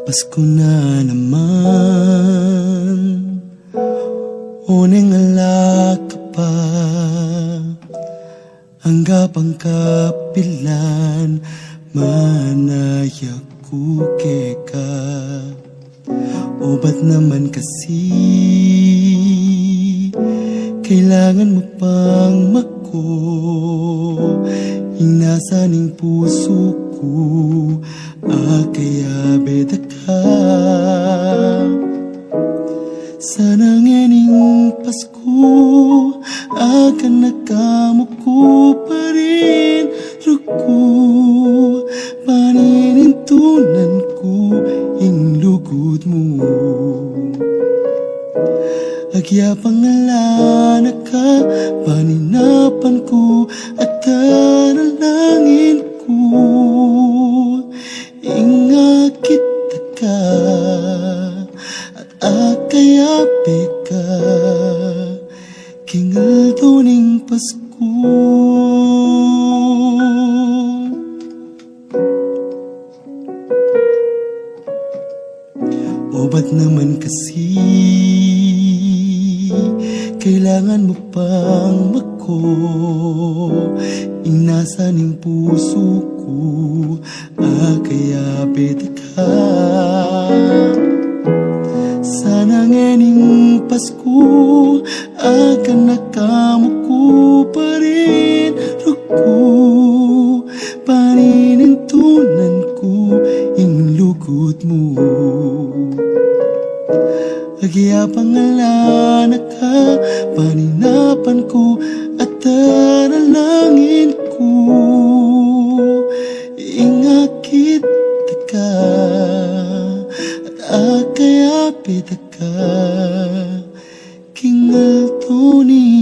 Pasko na naman, uneng alak ka pa, anggapang kapilan, manaya kuke ka. O ba't naman kasi, kailangan mo pang mako, inasaning puso ko, kaya beda ka. Sana ngening Pasko, akan nakamuko pa rin ruko, paninintunan ko yung lugod mo. Agya pangalana ka, paninapan ko at tanalangin ko. Inga kita ka at akayapi ka, kingal tuning Pasko. O ba't naman kasi, kailangan mo pang mako, inasaning puso ko, kaya beda ka. Sana ngening Pasko, akan nakamuko pa rin ruko, paninintunan ko yung lugod mo. Agya pangalana ka, paninapan ko at tanalangin ko. Inga kita ka at akayapit ka, kingal tuning